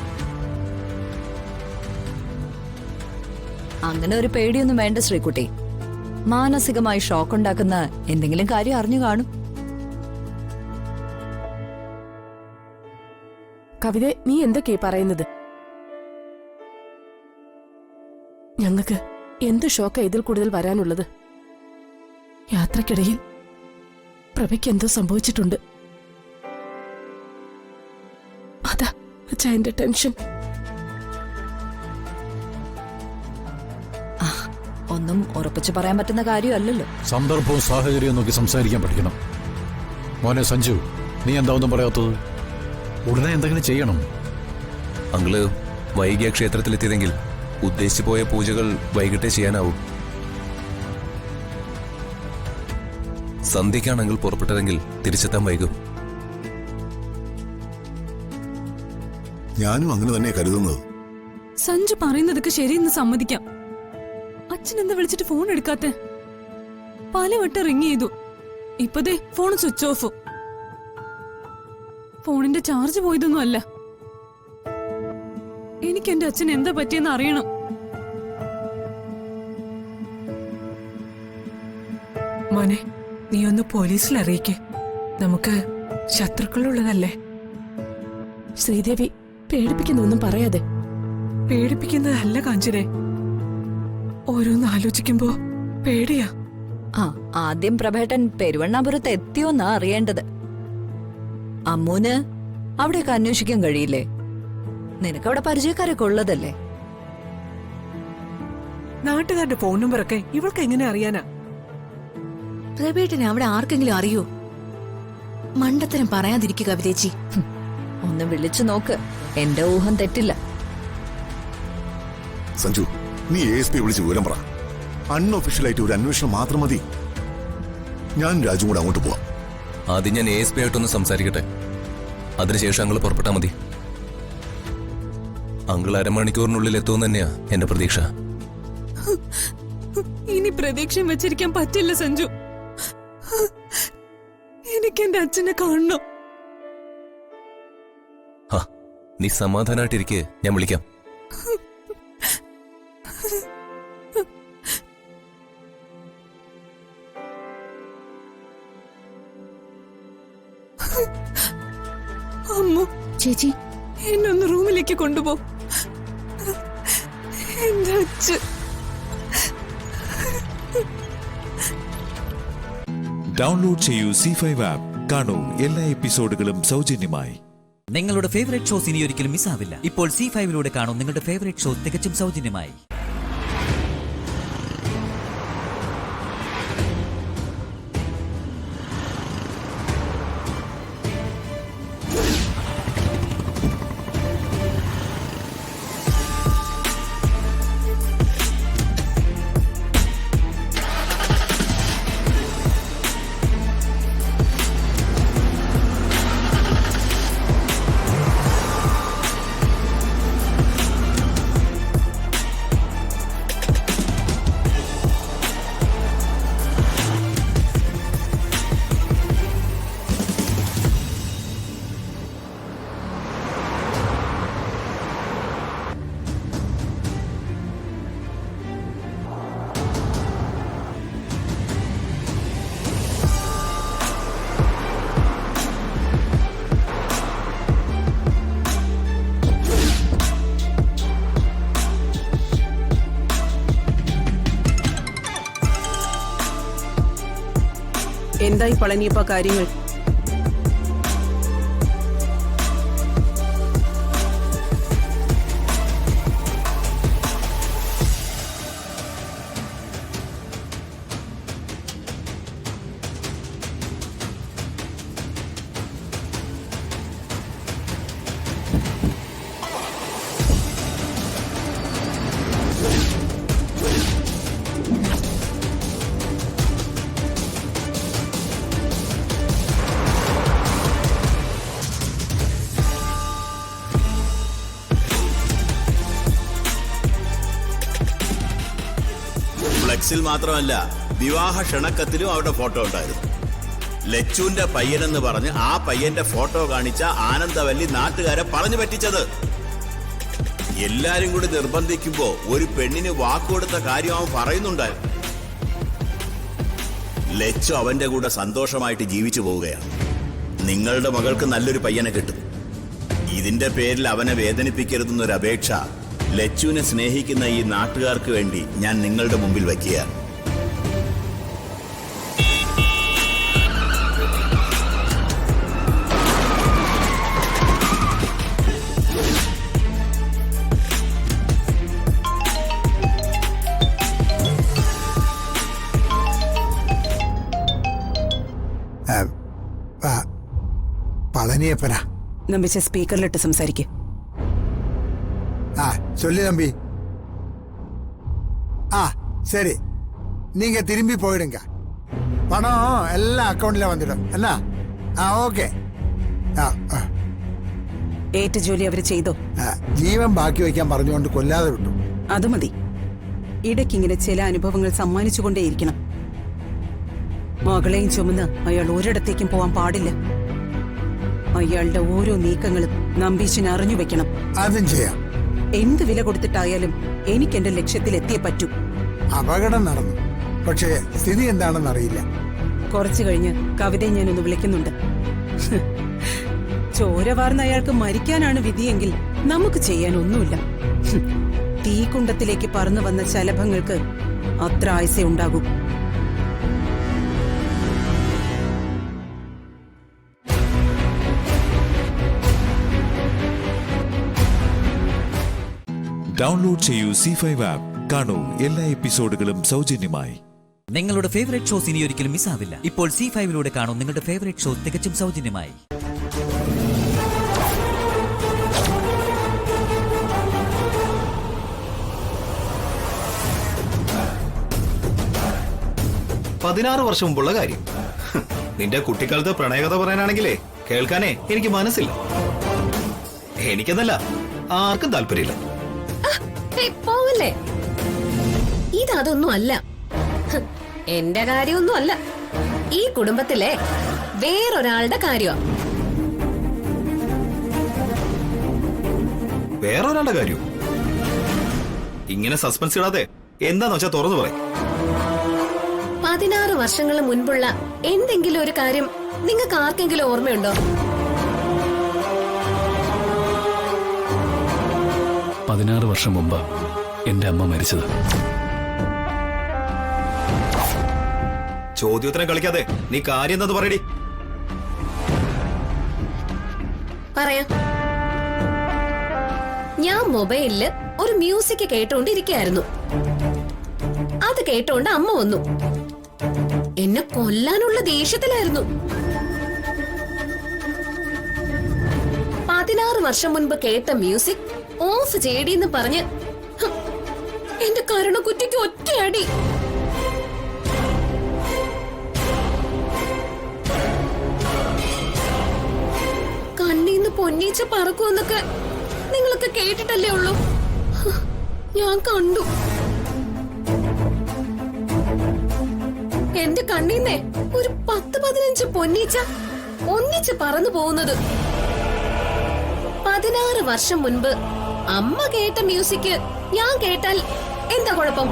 അങ്ങനെ ഒരു പേടിയൊന്നും വേണ്ട ശ്രീകുട്ടി. മാനസികമായി ഷോക്ക് ഉണ്ടാക്കുന്ന എന്തെങ്കിലും കാര്യം അറിഞ്ഞു കാണും. കവിത, നീ എന്തൊക്കെയാ പറയുന്നത്? ഞങ്ങൾക്ക് എന്ത് ഷോക്കാ ഇതിൽ കൂടുതൽ വരാനുള്ളത്? യാത്രക്കിടയിൽ പ്രഭയ്ക്ക് എന്തോ സംഭവിച്ചിട്ടുണ്ട്. അതാ അച്ഛാ എന്റെ ടെൻഷൻ. ഒന്നും ഉറപ്പിച്ചു പറയാൻ പറ്റുന്ന കാര്യമല്ലല്ലോ. സന്ദർഭവും സാഹചര്യവും നോക്കി സംസാരിക്കാൻ പഠിക്കണം. മോനെ സഞ്ജു, നീ എന്താ ഒന്നും പറയാത്തത്? ഉടനെ എന്തെങ്കിലും ചെയ്യണം. അങ്കിള് വൈകിയ ക്ഷേത്രത്തിലെത്തിയതെങ്കിൽ ഉദ്ദേശിച്ചു പോയ പൂജകൾ വൈകിട്ടേ ചെയ്യാനാവും. സന്ധ്യയ്ക്കാണെങ്കിൽ പുറപ്പെട്ടതെങ്കിൽ തിരിച്ചെത്താൻ വൈകും. ഞാനും അങ്ങനെ തന്നെ കരുതുന്നത്. സഞ്ജു പറയുന്നതൊക്കെ ശരിയെന്ന് സമ്മതിക്കാം. അച്ഛൻ എന്താ വിളിച്ചിട്ട് ഫോൺ എടുക്കാത്തെ? പലവട്ടം റിങ് ചെയ്തു. ഇപ്പതേ ഫോൺ സ്വിച്ച് ഓഫ്. ഫോണിന്റെ ചാർജ് പോയതൊന്നും അല്ല. എനിക്ക് എന്റെ അച്ഛൻ എന്താ പറ്റിയെന്ന് അറിയണം. മോനെ, നീ ഒന്ന് പോലീസിൽ അറിയിക്കേ. നമുക്ക് ശത്രുക്കളുള്ളതല്ലേ. ശ്രീദേവി, പേടിപ്പിക്കുന്നൊന്നും പറയാതെ. പേടിപ്പിക്കുന്നതല്ല കാഞ്ചനെ. ഓരോന്ന് ആലോചിക്കുമ്പോ പേടിയാ. ആദ്യം പ്രഭേട്ടൻ പെരുവണ്ണാപുരത്ത് എത്തിയോന്നാ അറിയേണ്ടത്. അമ്മൂന് അവിടെയൊക്കെ അന്വേഷിക്കാൻ കഴിയില്ലേ? നിനക്കവിടെ പരിചയക്കാരൊക്കെ ഉള്ളതല്ലേ? നാട്ടുകാരുടെ ഫോൺ നമ്പറൊക്കെ ഇവൾക്ക് എങ്ങനെ അറിയാനാ? പ്രഭേട്ടനെ അവിടെ ആർക്കെങ്കിലും അറിയോ? മണ്ടത്തരം പറയാതിരിക്കുക കവിതേച്ചി. ഒന്ന് വിളിച്ചു നോക്ക്, എന്റെ ഊഹം തെറ്റില്ല. സഞ്ജു, നീ ASP വിളിച്ച് വിവരം പറ. അൺഒഫീഷ്യലായിട്ട് ഒരു അന്വേഷണം മാത്രം മതി. ഞാൻ രാജും കൂടെ അങ്ങോട്ട് പോവാം. ആദ്യം ഞാൻ ASP ആയിട്ടൊന്ന് സംസാരിക്കട്ടെ. അതിനുശേഷം അങ്കിള് പുറപ്പെട്ടാൽ മതി. അങ്കിൾ അരമണിക്കൂറിനുള്ളിൽ എത്തുമെന്ന് തന്നെയാ എന്റെ പ്രതീക്ഷ. ഇനി പ്രതീക്ഷയും വെച്ചിരിക്കാൻ പറ്റില്ല സഞ്ജു. എനിക്ക് എന്റെ അച്ഛനെ കാണണം. നീ സമാധാനായിട്ടിരിക്കെ, ഞാൻ വിളിക്കാം. അമ്മു ചേച്ചി, എന്നൊന്ന് റൂമിലേക്ക് കൊണ്ടുപോ. എന്റെ അച്ഛൻ. ഡൗൺലോഡ് ചെയ്യൂ C5 ആപ്പ്. കാണൂ എല്ലാ എപ്പിസോഡുകളും സൗജന്യമായി. നിങ്ങളുടെ ഫേവറേറ്റ് ഷോസ് ഇനി ഒരിക്കലും മിസ്സാവില്ല. ഇപ്പോൾ C5 കാണൂ നിങ്ങളുടെ ഫേവറേറ്റ് ഷോ തികച്ചും സൗജന്യമായി. എന്തായി പളനിയപ്പ കാര്യങ്ങൾ? ഫ്ലെക്സിൽ മാത്രമല്ല വിവാഹ ക്ഷണക്കത്തിലും അവരുടെ ഫോട്ടോ ഉണ്ടായിരുന്നു. ലച്ചുവിന്റെ പയ്യനെന്ന് പറഞ്ഞ് ആ പയ്യന്റെ ഫോട്ടോ കാണിച്ച ആനന്ദവല്ലി നാട്ടുകാരെ പറഞ്ഞു പറ്റിച്ചത്. എല്ലാരും കൂടി നിർബന്ധിക്കുമ്പോ ഒരു പെണ്ണിന് വാക്കുകൊടുത്ത കാര്യം അവൻ പറയുന്നുണ്ടായിരുന്നു. ലച്ചു അവന്റെ കൂടെ സന്തോഷമായിട്ട് ജീവിച്ചു പോവുകയാണ്. നിങ്ങളുടെ മകൾക്ക് നല്ലൊരു പയ്യനെ കിട്ടും. ഇതിന്റെ പേരിൽ അവനെ വേദനിപ്പിക്കരുതെന്നൊരു അപേക്ഷ ലച്ചുവിനെ സ്നേഹിക്കുന്ന ഈ നാട്ടുകാർക്ക് വേണ്ടി ഞാൻ നിങ്ങളുടെ മുമ്പിൽ വയ്ക്കുകയാണ്. പളനിയപ്പനാ നമ്പിച്ച സ്പീക്കറിലിട്ട് സംസാരിക്കും. சொல்லு தம்பி. சரி, நீங்க திரும்பி போயிடுங்க. பணம் எல்லாம் அக்கௌண்ட்ல வந்துடும். என்ன? ஓகே. ഏറ്റ ജോലി അവര് ചെയ്തോ? ജീവൻ ബാക്കി വയ്ക്കാൻ പറഞ്ഞുകൊണ്ട് കൊല്ലാതെ വിട്ടു. അത് മതി. ഇടയ്ക്കിങ്ങനെ ചില അനുഭവങ്ങൾ സമ്മാനിച്ചുകൊണ്ടേയിരിക്കണം. മകളെയും ചുമന്ന് അയാൾ ഒരിടത്തേക്കും പോവാൻ പാടില്ല. അയാളുടെ ഓരോ നീക്കങ്ങളും നമ്പീശന് അറിഞ്ഞു വെക്കണം. അതും ചെയ്യാം. എന്ത് വില കൊടുത്തിട്ടായാലും എനിക്ക് എന്റെ ലക്ഷ്യത്തിൽ എത്തിയേ പറ്റൂ. അപകടം നടന്നു, പക്ഷേ സ്ഥിതി എന്താണെന്ന് അറിയില്ല. കുറച്ചു കഴിഞ്ഞ് കവിതയെ ഞാനൊന്ന് വിളിക്കുന്നുണ്ട്. ചോര വാർന്ന അയാൾക്ക് മരിക്കാനാണ് വിധിയെങ്കിൽ നമുക്ക് ചെയ്യാൻ ഒന്നുമില്ല. തീക്കുണ്ടത്തിലേക്ക് പറന്നു വന്ന ശലഭങ്ങൾക്ക് അത്ര ആയുസേ ഉണ്ടാകൂ. ഡൗൺലോഡ് ചെയ്യൂ C5 ആപ്പ്. കാണൂ എല്ലാ എപ്പിസോഡുകളും സൗജന്യമായി. നിങ്ങളുടെ ഫേവറേറ്റ് ഷോസ് ഇനി ഒരിക്കലും മിസ്സാവില്ല. ഇപ്പോൾ C5 കാണൂ നിങ്ങളുടെ ഫേവറേറ്റ് ഷോ തികച്ചും സൗജന്യമായി. വർഷം മുമ്പുള്ള കാര്യം. നിന്റെ കുട്ടിക്കാലത്ത് പ്രണയകഥ പറയാനാണെങ്കിലേ കേൾക്കാനേ എനിക്ക് മനസ്സില്ല. എനിക്കെന്നല്ല, ആർക്കും താല്പര്യമില്ല. പോവല്ലേ, ഇതൊന്നും അല്ല. എന്റെ കാര്യമൊന്നും അല്ല, ഈ കുടുംബത്തിലെ വേറൊരാളുടെ കാര്യമാണ്. വേറൊരാളുടെ കാര്യം? ഇങ്ങനെ സസ്പെൻസ് ഇടാതെ എന്താന്ന് വെച്ചാ തുറന്നു പറയും. 16 വർഷങ്ങൾ മുൻപുള്ള എന്തെങ്കിലും ഒരു കാര്യം നിങ്ങൾക്ക് ആർക്കെങ്കിലും ഓർമ്മയുണ്ടോ? 16 വർഷം മുമ്പ് എന്റെ അമ്മ മരിച്ചത്. ചോദ്യോത്തരം കളിക്കാതെ നീ കാര്യം എന്താന്ന് പറയടി. പറയാം. ഞാൻ മൊബൈലില് ഒരു മ്യൂസിക് കേട്ടോണ്ടിരിക്കുകയായിരുന്നു. അത് കേട്ടോണ്ട് അമ്മ വന്നു. എന്നെ കൊല്ലാനുള്ള ദേഷ്യത്തിലായിരുന്നു. 16 വർഷം മുൻപ് കേട്ട മ്യൂസിക് ഓഫ് ചെയ്യടിന്ന് പറഞ്ഞ് എന്റെ കരുണക്കുറ്റിക്ക് ഒറ്റയടി. കണ്ണീന്ന് പൊന്നീച്ച പറക്കുമെന്നൊക്കെ നിങ്ങളൊക്കെ കേട്ടിട്ടല്ലേ ഉള്ളൂ. ഞാൻ കണ്ടു. എന്റെ കണ്ണീന്നേ ഒരു 10-15 പൊന്നീച്ച ഒന്നിച്ച് പറന്നു പോകുന്നത്. 16 വർഷം മുൻപ് അമ്മ കേട്ട മ്യൂസിക് ഞാൻ കേട്ടാൽ എന്താ കുഴപ്പം?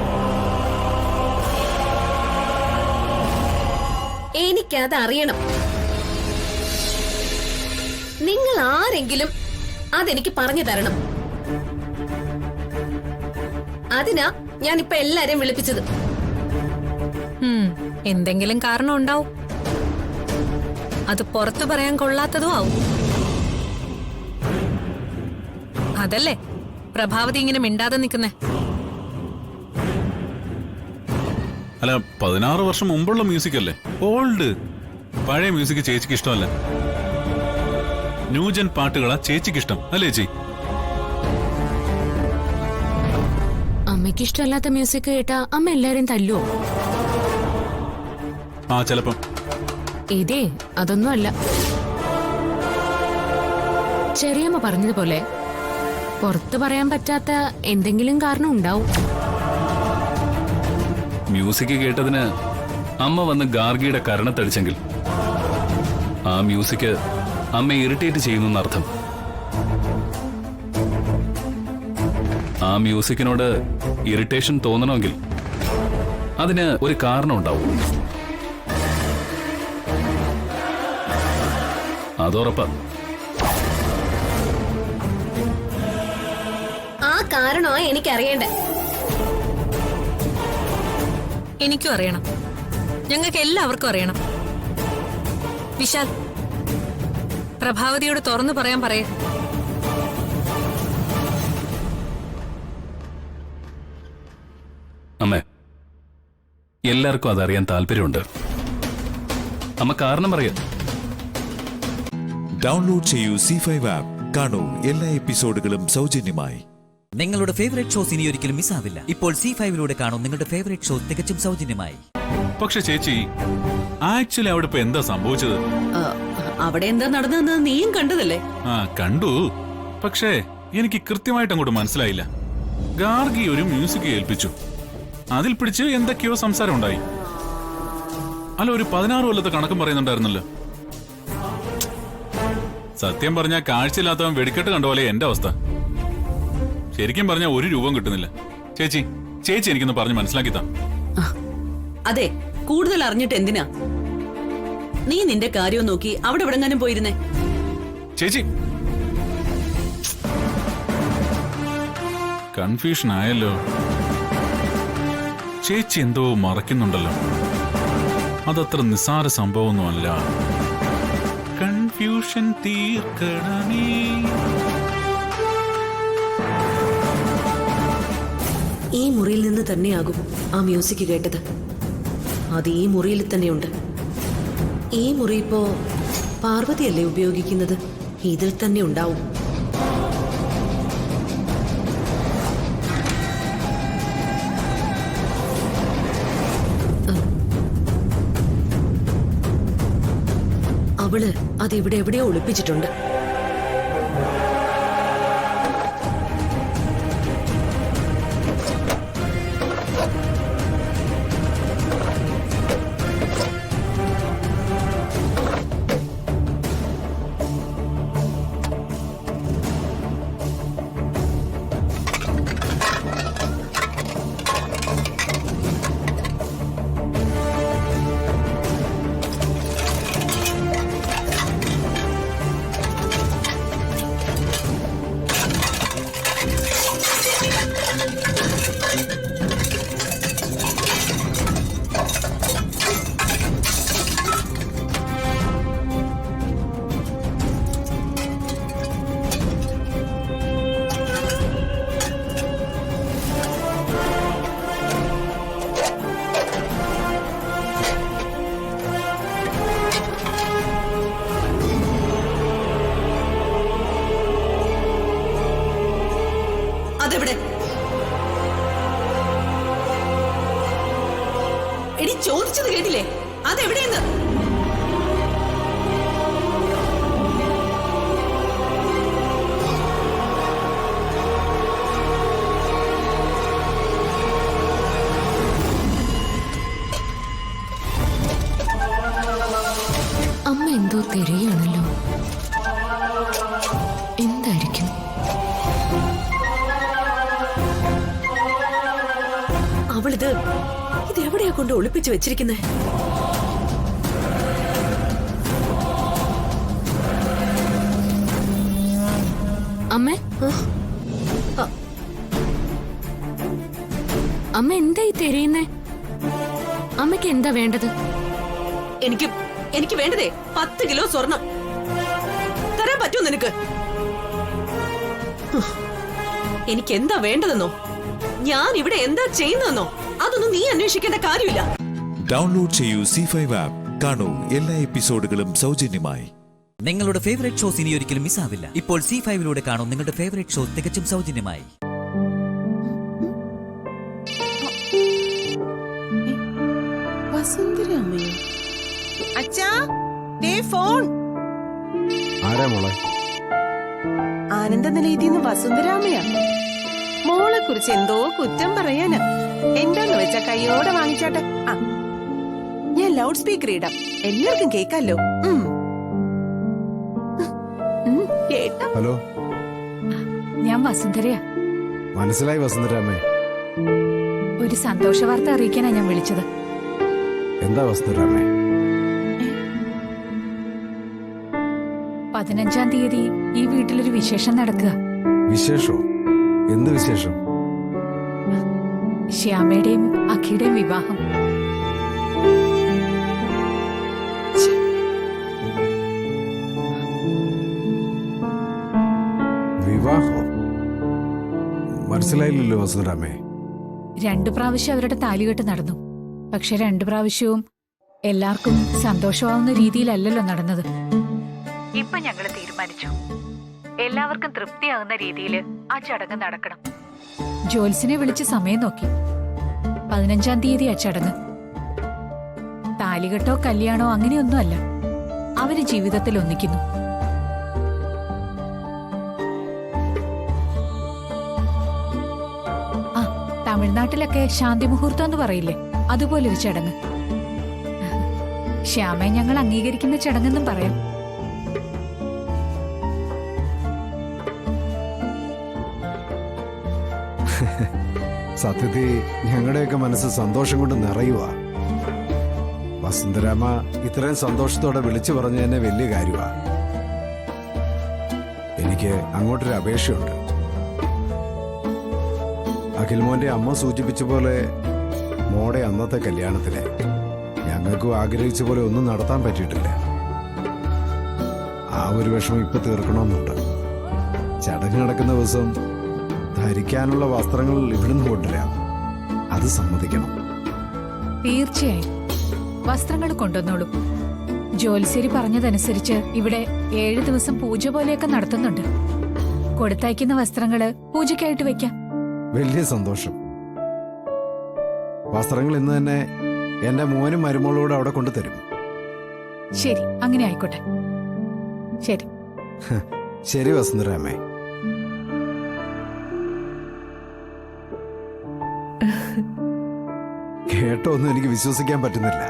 എനിക്കത് അറിയണം. നിങ്ങൾ ആരെങ്കിലും അതെനിക്ക് പറഞ്ഞു തരണം. അതിനാ ഞാനിപ്പോ എല്ലാരെയും വിളിപ്പിച്ചത്. എന്തെങ്കിലും കാരണം ഉണ്ടാവും. അത് പുറത്തു പറയാൻ കൊള്ളാത്തതും ആവും. അതല്ലേ പ്രഭാവതി ഇങ്ങനെ മിണ്ടാതെ നിൽക്കുന്നേ. അല്ല, 16 വർഷം മുമ്പുള്ള മ്യൂസിക് അല്ലേ, ഓൾഡ്. പഴയ മ്യൂസിക് ചേച്ചിക്ക് ഇഷ്ടമല്ല. ന്യൂജൻ പാട്ടുകളാ ചേച്ചിക്ക് ഇഷ്ടം അല്ലേ ചേച്ചി? അമ്മയ്ക്ക് ഇഷ്ടമല്ലാത്ത മ്യൂസിക് കേട്ടാ അമ്മ എല്ലാരെയും തല്ലുവോ? ചിലപ്പം. ഇതേ അതൊന്നും അല്ല. ചെറിയമ്മ പറഞ്ഞതുപോലെ പുറത്തു പറയാൻ പറ്റാത്ത എന്തെങ്കിലും കാരണം ഉണ്ടാവും. മ്യൂസിക് കേട്ടതിന് അമ്മ വന്ന് ഗാർഗിയുടെ കരണത്തടിച്ചെങ്കിൽ ആ മ്യൂസിക് അമ്മയെ ഇറിറ്റേറ്റ് ചെയ്യുന്നു അർത്ഥം. ആ മ്യൂസിക്കിനോട് ഇറിറ്റേഷൻ തോന്നണമെങ്കിൽ അതിന് ഒരു കാരണം ഉണ്ടാവും. അതുറപ്പാ. ആ കാരണമാണ് എനിക്കറിയേണ്ടത്. എനിക്കും അറിയണം, ഞങ്ങൾക്ക് എല്ലാവർക്കും അറിയണം. വിശാൽ, പ്രഭാവതിയോട് തുറന്നു പറയാൻ പറയേ. അമ്മേ, എല്ലാവർക്കും അതറിയാൻ താല്പര്യമുണ്ട്. അമ്മ കാരണം പറയാ. ഡൗൺലോഡ് ചെയ്യൂ C5 ആപ്പ്. കാണൂ എല്ലാ എപ്പിസോഡുകളും സൗജന്യമായി. നിങ്ങളുടെ ഫേവറേറ്റ് ഷോസ് ഇനി ഒരിക്കലും മിസ്സാവില്ല. ഇപ്പോൾ C5 കാണും നിങ്ങളുടെ ഫേവറേറ്റ് ഷോ തികച്ചും സൗജന്യമായി. പക്ഷെ ചേച്ചി, ആക്ച്വലി അവിടെ ഇപ്പൊ എന്താ സംഭവിച്ചത്? അവിടെ എന്താ നടന്നതെന്ന് നീയും കണ്ടതല്ലേ? ആ കണ്ടു. പക്ഷേ എനിക്ക് കൃത്യമായിട്ട് അങ്ങോട്ട് മനസ്സിലായില്ല. ഗാർഗി ഒരു മ്യൂസിക് കേൾപ്പിച്ചു, അതിൽ പിടിച്ച് എന്തൊക്കെയോ സംസാരം ഉണ്ടായി. അല്ല, ഒരു 16 കൊല്ലത്തെ കണക്കും പറയുന്നുണ്ടായിരുന്നല്ലോ. സത്യം പറഞ്ഞ കാഴ്ചയില്ലാത്തവൻ വെടിക്കെട്ട് കണ്ട പോലെ എന്റെ അവസ്ഥ. ശരിക്കും പറഞ്ഞ ഒരു രൂപം കിട്ടുന്നില്ല. ചേച്ചി ചേച്ചി എനിക്കൊന്ന് പറഞ്ഞ് മനസ്സിലാക്കി താ. അതെ, കൂടുതൽ അറിഞ്ഞിട്ട് എന്തിനാ? നീ നിന്റെ കാര്യം നോക്കി അവിടെ എവിടെങ്ങാനും പോയിരുന്നേ. ചേച്ചി, കൺഫ്യൂഷൻ ആയല്ലോ. ചേച്ചി എന്തോ മറക്കുന്നുണ്ടല്ലോ. അതത്ര നിസ്സാര സംഭവമൊന്നുമല്ല. കൺഫ്യൂഷൻ തീർക്കണമേ. ഈ മുറിയിൽ നിന്ന് തന്നെയാകും ആ മ്യൂസിക് കേട്ടത്. അത് ഈ മുറിയിൽ തന്നെയുണ്ട്. ഈ മുറി ഇപ്പോ പാർവതിയല്ലേ ഉപയോഗിക്കുന്നത്? ഇതിൽ തന്നെ ഉണ്ടാവും. അവള് അതിവിടെ എവിടെയോ ഒളിപ്പിച്ചിട്ടുണ്ട്. അതെവിടെ? എടി, ചോദിച്ചത് കേട്ടില്ലേ? അതെവിടെയെന്ന്? അമ്മ എന്തോ തിരയാണല്ലോ. എന്തായിരിക്കും? അവളിത് ഇതെവിടെയാ കൊണ്ട് ഒളിപ്പിച്ചു വെച്ചിരിക്കുന്നേ? അമ്മ അമ്മ എന്തായി തിരയുന്നേ? അമ്മയ്ക്ക് എന്താ വേണ്ടത്? എനിക്ക് വേണ്ടതേ 10 കിലോ സ്വർണം. തരാൻ പറ്റുമോ നിനക്ക്? എനിക്ക് എന്താ വേണ്ടതെന്നോ, ഞാൻ ഇവിടെ എന്താ ചെയ്യുന്നതെന്നോ അതൊന്നും നീ അന്വേഷിക്കേണ്ട കാര്യമില്ല. ഡൗൺലോഡ് ചെയ്യൂ C5 ആപ്പ്. കാണൂ എല്ലാ എപ്പിസോഡുകളും സൗജന്യമായി. നിങ്ങളുടെ ഫേവറേറ്റ് ഷോസ് ഇനി ഒരിക്കലും മിസ്സാവില്ല. ഇപ്പോൾ C5 കാണും നിങ്ങളുടെ ഫേവറേറ്റ് ഷോ തികച്ചും സൗജന്യമായി. വസുന്ധരമ്മയോ? അച്ഛാ, ദേ ഫോൺ. ആരാ മോളെ? ആനന്ദ നിലയത്തിൽ നിന്ന് വസുന്ധരാമയാ. മോളെ കുറിച്ച് എന്തോ കുറ്റം പറയാനാ. എന്താന്ന് വെച്ചാ കൈയോടെ വാങ്ങിച്ചോട്ടെ. ആ ഞാൻ ലൗഡ് സ്പീക്കർ ഇടാം, എല്ലാവർക്കും കേക്കാലോ. കേട്ടോ? ഹലോ, ഞാൻ വസുന്ധരയാ. മനസ്സിലായി വസുന്ധരാമേ. ഒരു സന്തോഷ വാർത്ത അറിയിക്കാനാ ഞാൻ വിളിച്ചത്. എന്താ വസുന്ധരാമേ? 15-ാം തീയതി ഈ വീട്ടിലൊരു വിശേഷം നടക്കുക. വിശേഷോ? എന്ത് വിശേഷം? ശ്യാമയുടെയും അഖിയുടെയും വിവാഹം. വിവാഹോ? മനസ്സിലായില്ലല്ലോ വസുന്ധരാമേ. 2 പ്രാവശ്യം അവരുടെ താലികെട്ട് നടന്നു. പക്ഷെ 2 പ്രാവശ്യവും എല്ലാവർക്കും സന്തോഷമാവുന്ന രീതിയിലല്ലല്ലോ നടന്നത്. ഇപ്പൊ ഞങ്ങള് തീരുമാനിച്ചു, എല്ലാവർക്കും തൃപ്തിയാകുന്ന രീതിയിൽ ആ ചടങ്ങ് നടക്കണം. ജോൽസിനെ വിളിച്ച് സമയം നോക്കി. 15-ാം തീയതി ആ ചടങ്ങ്. താലികെട്ടോ കല്യാണോ അങ്ങനെയൊന്നുമല്ല, അവര് ജീവിതത്തിൽ ഒന്നിക്കുന്നു. ആ, തമിഴ്നാട്ടിലൊക്കെ ശാന്തി മുഹൂർത്തം എന്ന് പറയില്ലേ, അതുപോലൊരു ചടങ്ങ്. ശ്യാമയെ ഞങ്ങൾ അംഗീകരിക്കുന്ന ചടങ്ങെന്നും പറയാം. സത്യത്തിൽ ഞങ്ങളുടെയൊക്കെ മനസ്സ് സന്തോഷം കൊണ്ട് നിറയുക. വസുന്ധരാമ ഇത്രയും സന്തോഷത്തോടെ വിളിച്ചു പറഞ്ഞു തന്നെ വലിയ കാര്യമാ. എനിക്ക് അങ്ങോട്ടൊരു അപേക്ഷയുണ്ട്. അഖിൽമോന്റെ അമ്മ സൂചിപ്പിച്ച പോലെ മോടെ അന്നത്തെ കല്യാണത്തിന് ഞങ്ങൾക്കും ആഗ്രഹിച്ച പോലെ ഒന്നും നടത്താൻ പറ്റിയിട്ടില്ല. ആ ഒരു വിഷമം ഇപ്പൊ തീർക്കണമെന്നുണ്ട്. ചടങ്ങ് നടക്കുന്ന ദിവസം ധരിക്കാനുള്ള വസ്ത്രങ്ങൾ ഇവിടുന്ന് കൊണ്ടുവരാം. അത് സമ്മതിക്കണം. തീർച്ചയായും വസ്ത്രങ്ങൾ കൊണ്ടുവന്നോളൂ. ജോത്സ്യരി പറഞ്ഞതനുസരിച്ച് ഇവിടെ 7 ദിവസം പൂജ പോലെയൊക്കെ നടത്തുന്നുണ്ട്. കൊടുത്തയക്കുന്ന വസ്ത്രങ്ങള് പൂജയ്ക്കായിട്ട് വെക്കാം. വലിയ സന്തോഷം. വസ്ത്രങ്ങൾ ഇന്ന് തന്നെ എന്റെ മോനും മരുമോളോട് അവിടെ കൊണ്ടുതരും. ശരി, അങ്ങനെ ആയിക്കോട്ടെ. ശരി. ശരി വസുന്ധരാമേ. കേട്ടോ, ഒന്നും എനിക്ക് വിശ്വസിക്കാൻ പറ്റുന്നില്ല.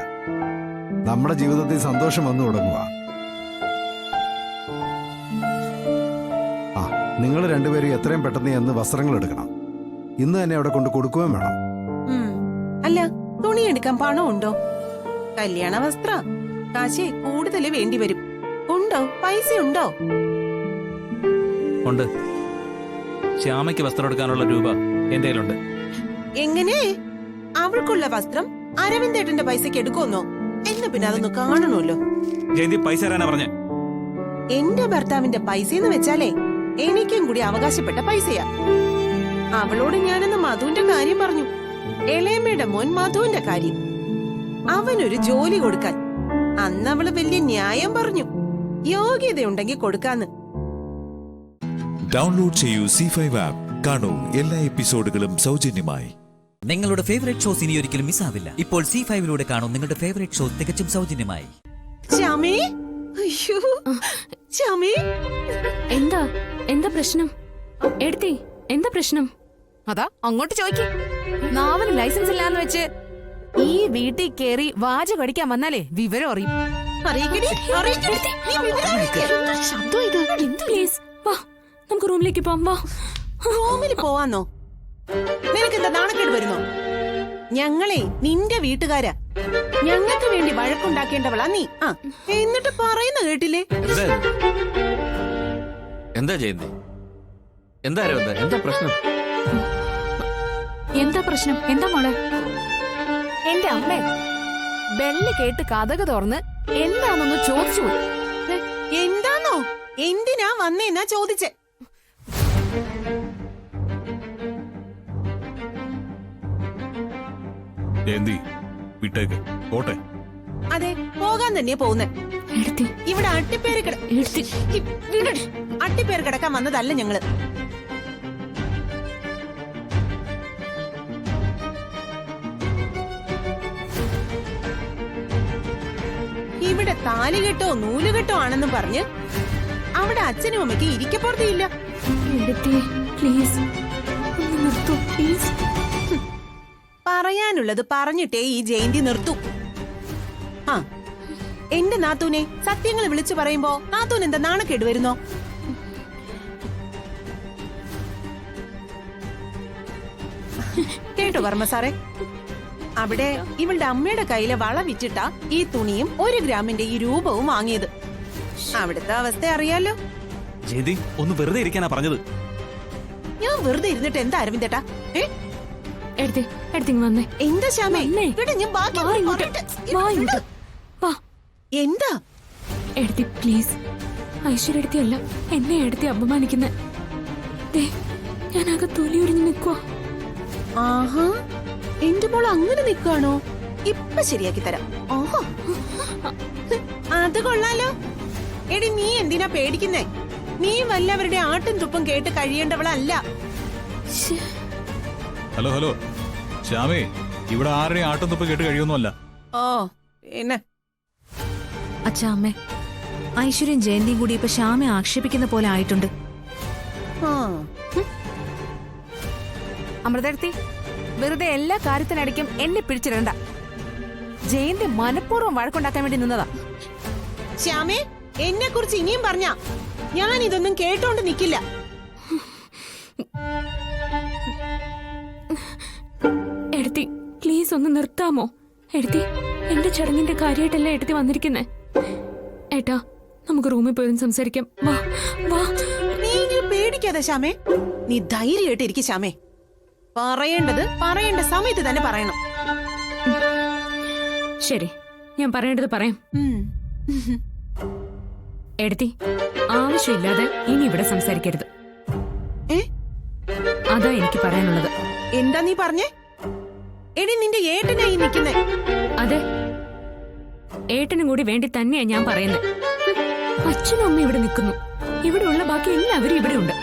നമ്മുടെ ജീവിതത്തിൽ സന്തോഷം വന്നു തുടങ്ങുക. ആ, നിങ്ങൾ രണ്ടുപേരും എത്രയും പെട്ടെന്ന് എന്ന് വസ്ത്രങ്ങൾ എടുക്കണം. ഇന്ന് തന്നെ അവിടെ കൊണ്ട് കൊടുക്കുകയും വേണം. അല്ല, തുണി എടുക്കാൻ പണം ഉണ്ടോ? കല്യാണ വസ്ത്ര കാശ് കൂടുതൽ വേണ്ടി വരും. ഉണ്ടോ? പൈസ ഉണ്ടോ? ഉണ്ട്. ശ്യാമയ്ക്ക് വസ്ത്രം എടുക്കാനുള്ള രൂപ എന്റെ കയ്യിലുണ്ട്. എങ്ങനെ? അവൾക്കുള്ള വസ്ത്രം അരവിന്ദേട്ടന്റെ പൈസക്ക് എടുക്കുമെന്നോ? എന്ന് പിന്നെ അതൊന്ന് കാണണമല്ലോ. ജയന്തി പൈസ തരാനാ പറഞ്ഞേ. എന്റെ ഭർത്താവിന്റെ പൈസ എന്ന് വെച്ചാലേ എനിക്കും കൂടി അവകാശപ്പെട്ട പൈസയാ. അവളോട് ഞാനെന്ന് മധുവിന്റെ കാര്യം പറഞ്ഞു. എളേമ്മയുടെ മോൻ മധുവിന്റെ കാര്യം. അവനൊരു ജോലി കൊടുക്കാൻ അന്ന് അവള് വലിയ ന്യായം പറഞ്ഞു. യോഗ്യതയുണ്ടെങ്കിൽ കൊടുക്കാന്ന്. ഡൗൺലോഡ് ചെയ്യൂ C5 ആപ്പ്. കാണൂ എല്ലാ എപ്പിസോഡുകളും സൗജന്യമായി. നിങ്ങളുടെ ഫേവറേറ്റ് ഷോസ് ഇനി ഒരിക്കലും മിസ്സാവില്ല. ഇപ്പോൾ C5 കാണൂ നിങ്ങളുടെ ഫേവറേറ്റ് ഷോ തികച്ചും സൗജന്യമായി. ശ്യാമേ, അയ്യോ ശ്യാമേ, എന്താ പ്രശ്നം? എടുത്തേ, എന്താ പ്രശ്നം? അതാ അങ്ങോട്ട് ചോദിക്കേ. നാവിന് ലൈസൻസ് ഇല്ലാന്ന് വെച്ച് ഈ വീട്ടിൽ കേറി വാച കടിക്കാൻ വന്നാലേ വിവരം അറിയും. നമുക്ക് റൂമിലേക്ക് പോവാം. റൂമിൽ പോവാന്നോ? നിനക്കെന്താ നാണക്കേട് വരുന്നോ? ഞങ്ങളെ നിന്റെ വീട്ടുകാരാ. ഞങ്ങൾക്ക് വേണ്ടി വഴക്കുണ്ടാക്കേണ്ടവളാ നീ. എന്നിട്ട് പറയുന്ന കേട്ടില്ലേ? എന്താ ജയന്തി? എന്താ പ്രശ്നം? എന്താ പ്രശ്നം? എന്താ മോളെ? എന്റെ അമ്മേ, ബെല്ല് കേട്ട് കഥക തുറന്ന് എന്താണെന്ന് ചോദിച്ചു. എന്താന്നോ? എന്തിനാ വന്നേന്നാ ചോദിച്ചേ. ജയന്തി വിട്ടേക്ക്, പോട്ടെ. അതെ, പോകാൻ തന്നെയാ പോകുന്നേ. ഇവിടെ അട്ടിപ്പേര് കിടക്കാൻ വന്നതല്ല ഞങ്ങള്. ഇവിടെ താലികെട്ടോ നൂലുകെട്ടോ ആണെന്നും പറഞ്ഞ് അവിടെ അച്ഛനും അമ്മയ്ക്ക് ഇരിക്കപ്പുറത്തില്ല. പറയാനുള്ളത് പറഞ്ഞിട്ടേ ഈ ജയന്തി നിർത്തൂ. ആ, എന്റെ നാത്തൂനെ സത്യങ്ങൾ വിളിച്ചു പറയുമ്പോ നാത്തൂൻ എന്താ നാണക്കേട് വരുന്നോ? കേട്ടോ വർമ്മ സാറേ, അവിടെ ഇവളുടെ അമ്മയുടെ കയ്യിലെ വള വിറ്റിട്ടാ ഈ തുണിയും 1 ഗ്രാമിന്റെ ഈ രൂപവും വാങ്ങിയത്. അവിടുത്തെ അവസ്ഥ അറിയാലോ. ജയന്തി ഒന്ന് വെറുതെ ഇരിക്കാനാ പറഞ്ഞത്. ഞാൻ വെറുതെ ഇരുന്നിട്ട് എന്താ അരവിന്ദേട്ടാ? വന്നേ. എന്താ ശ്യാമേ? ഇവിടെ ഞാൻ ബാക്കി എന്താ എടുത്തി പ്ലീസ്. ഐശ്വര്യ എടുത്തിയല്ല എന്നെ എടുത്തി അപമാനിക്കുന്നേ. ഞാൻ ആകെ തൊലിയൊരിഞ്ഞു നിൽക്കുവാ. ആഹാ, എന്റെ മോൾ അങ്ങനെ നിൽക്കാണോ? ഇപ്പൊ ശരിയാക്കി തരാം. ഓഹോ, അത് കൊള്ളാലോ. എടി, നീ എന്തിനാ പേടിക്കുന്നേ? നീ വല്ലവരുടെ ആട്ടും തുപ്പും കേട്ട് കഴിയേണ്ടവളല്ല. ഹലോ ഹലോ ശ്യാമേ, ഇവിടെ ആരുടെയും ആട്ടും തുപ്പ് കേട്ട് കഴിയൊന്നുമല്ല. ഓ പിന്നെ അച്ഛാ, അമ്മേ, ഐശ്വര്യം ജയന്തിയും കൂടി ഇപ്പൊ ശ്യാമെ ആക്ഷേപിക്കുന്ന പോലെ ആയിട്ടുണ്ട്. അമൃതടുത്തി, വെറുതെ എല്ലാ കാര്യത്തിനിടയ്ക്കും എന്നെ പിടിച്ചിടണ്ട. ജയന്തി മനഃപൂർവ്വം വഴക്കുണ്ടാക്കാൻ വേണ്ടി നിന്നതാ. ശ്യാമേ, എന്നെ കുറിച്ച് ഇനിയും പറഞ്ഞ ഞാൻ ഇതൊന്നും കേട്ടോണ്ട് നിക്കില്ല. എടുത്തി പ്ലീസ് ഒന്ന് നിർത്താമോ? എടുത്തി, എന്റെ ചടങ്ങിന്റെ കാര്യമായിട്ടല്ല എടുത്തി വന്നിരിക്കുന്നേ. ഏട്ടാ, നമുക്ക് റൂമിൽ പോയി സംസാരിക്കാം. വാ വാ. നീ ഇങ്ങനെ പേടിക്കാതെ ശ്യാമേ, നീ ധൈര്യമായിട്ടിരിക്കും ശ്യാമേ. പറയേണ്ടത് പറയേണ്ട സമയത്ത് തന്നെ പറയണം. ശരി, ഞാൻ പറയേണ്ടത് പറയാം. എടുത്തി, ആവശ്യമില്ലാതെ ഇനി ഇവിടെ സംസാരിക്കരുത്. അതാ എനിക്ക് പറയാനുള്ളത്. എന്താ നീ പറഞ്ഞേ? എടി, നിന്റെ ഏട്ടനായി നിൽക്കുന്നേ. അതെ, ഏട്ടനും കൂടി വേണ്ടി തന്നെയാ ഞാൻ പറയുന്നത്. അച്ഛനും അമ്മ ഇവിടെ നിൽക്കുന്നു, ഇവിടെ ഉള്ള ബാക്കി എല്ലാവരും ഇവിടെ ഉണ്ട്.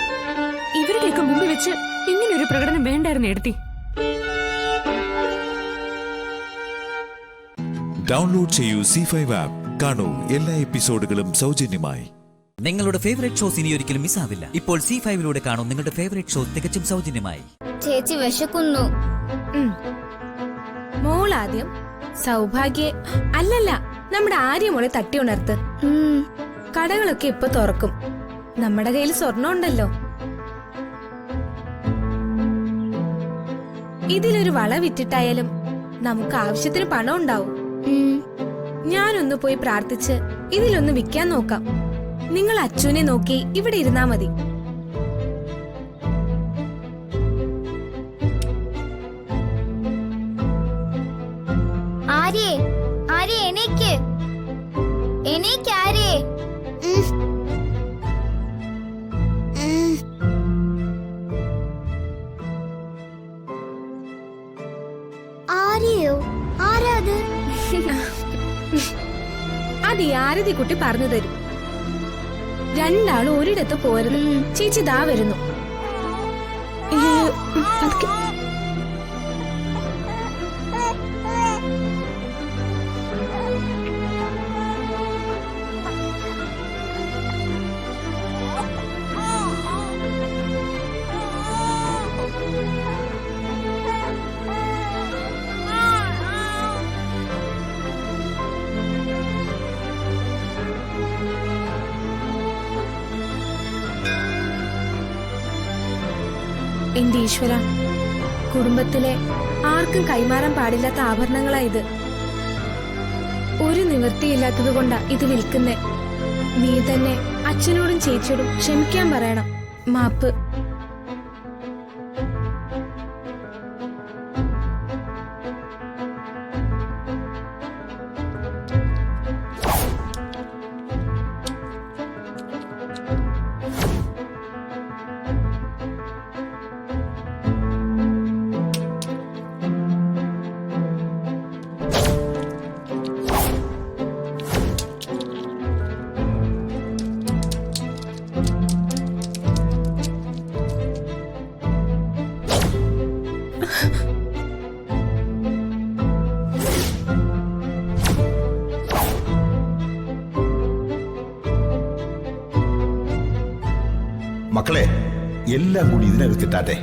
ഇവരുടെയൊക്കെ മുമ്പിൽ വെച്ച് ഇങ്ങനൊരു പ്രകടനം വേണ്ടായിരുന്നു എടുത്തി. ഡൗൺലോഡ് ചെയ്യൂ C5 ആപ്പ്. കാണൂ എല്ലാ എപ്പിസോഡുകളും സൗജന്യമായി. നിങ്ങളുടെ ഫേവറേറ്റ് ഷോസ് ഇനി ഒരിക്കലും മിസ്സാവില്ല. ഇപ്പോൾ C5 കാണൂ നിങ്ങളുടെ ഫേവറേറ്റ് ഷോ തികച്ചും സൗജന്യമായി. ചേച്ചി വിശക്കുന്നു. മോളാദ്യം സൗഭാഗ്യ അല്ലല്ല നമ്മുടെ ആര്യമോളെ തട്ടി ഉണർത്ത്. കടകളൊക്കെ ഇപ്പൊ തുറക്കും. നമ്മുടെ കയ്യിൽ സ്വർണ്ണം ഉണ്ടല്ലോ. ഇതിലൊരു വള വിറ്റിട്ടായാലും നമുക്ക് ആവശ്യത്തിന് പണം ഉണ്ടാവും. ഞാനൊന്ന് പോയി പ്രാർത്ഥിച്ച് ഇതിലൊന്ന് വിൽക്കാൻ നോക്കാം. നിങ്ങൾ അച്ഛനെ നോക്കി ഇവിടെ ഇരുന്നാ മതി. ആര്യേ, ആര്യേ എണീക്ക്, എണീക്ക് ആര്യേ. ആര്യയോ? ആരാത്? അത് ഈ ആരതി കുട്ടി പറഞ്ഞു തരും. രണ്ടാളും ഒരിടത്ത് പോരുന്നു. ചേച്ചി ദാ വരുന്നു. എന്റെ ഈശ്വര, കുടുംബത്തിലെ ആർക്കും കൈമാറാൻ പാടില്ലാത്ത ആഭരണങ്ങളായത്. ഒരു നിവൃത്തിയില്ലാത്തത് കൊണ്ടാ ഇത് വിൽക്കുന്നേ. നീ തന്നെ അച്ഛനോടും ചേച്ചിയോടും ക്ഷമിക്കാൻ പറയണം. മാപ്പ്. മക്കളെ, എല്ലാം കൂടി ഇതിനകത്തിട്ടാട്ടെ.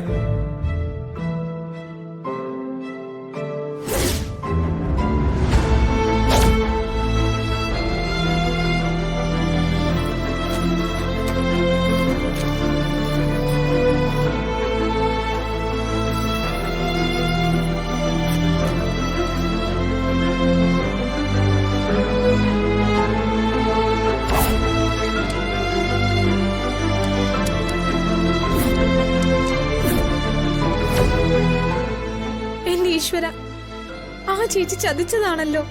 ചേച്ചി ചതിച്ചതാണല്ലോ.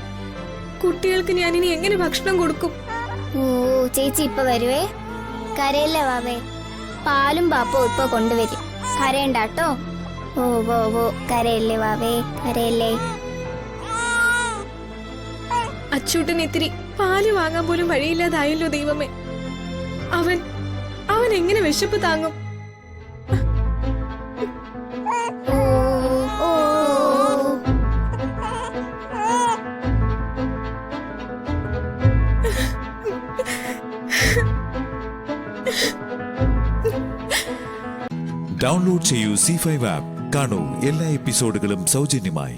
കുട്ടികൾക്ക് ഞാൻ ഇനി എങ്ങനെ ഭക്ഷണം കൊടുക്കും? ഓ ചേച്ചി ഇപ്പൊ വരുവേ. കരയല്ലേ വാവേ, പാലും പാപ്പവും ഇപ്പൊ കൊണ്ടുവരും. കരയണ്ടാട്ടോ. ഓ ഓ ഓ കരയല്ലേ വാവേ, കരയല്ലേ. അച്ചൂട്ടന് ഇത്തിരി പാല് വാങ്ങാൻ പോലും വഴിയില്ലാതായല്ലോ ദൈവമേ. അവൻ എങ്ങനെ വിശപ്പ് താങ്ങും? ഡൗൺലോഡ് ചെയ്യൂ C5 ആപ്പ്. കാണൂ എല്ലാ എപ്പിസോഡുകളും സൗജന്യമായി.